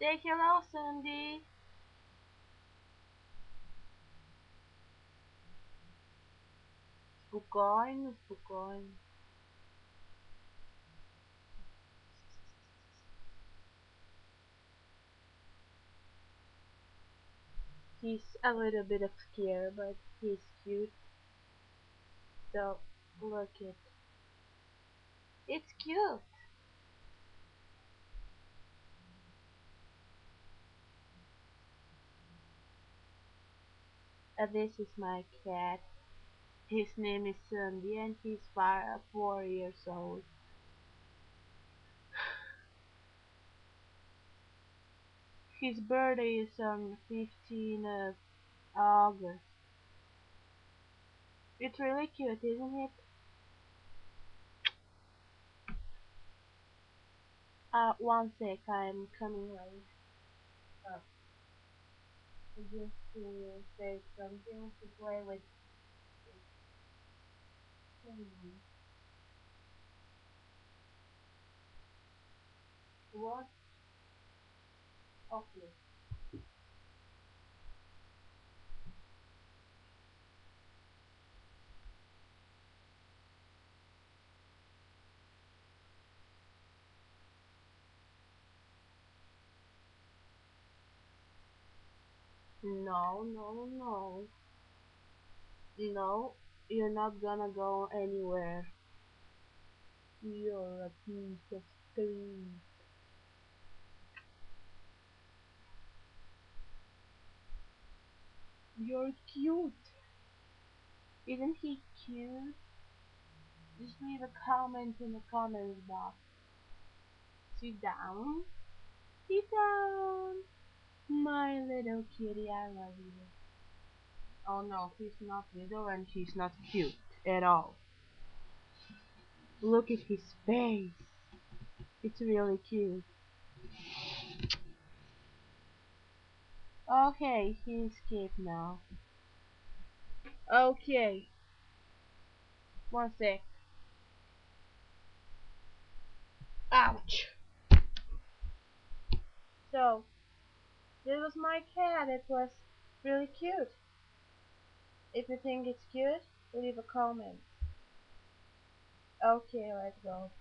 Say hello, Sandy. Spokojno, spokojno. He's a little bit of scared, but he's cute. So look it. It's cute. This is my cat. His name is Sandy and he's 4 years old. His birthday is on 15th of August. It's really cute, isn't it? One sec, I'm coming right up. Just to say something to play with. What? Okay. No, no, no. No, you're not gonna go anywhere. You're a piece of string. You're cute. Isn't he cute? Just leave a comment in the comments box. Sit down. Sit down. My little kitty, I love you. Oh no, he's not little and he's not cute at all. Look at his face. It's really cute. Okay, he escaped now. Okay, one sec. Ouch. So, this was my cat. It was really cute. If you think it's cute, leave a comment. Okay, let's go.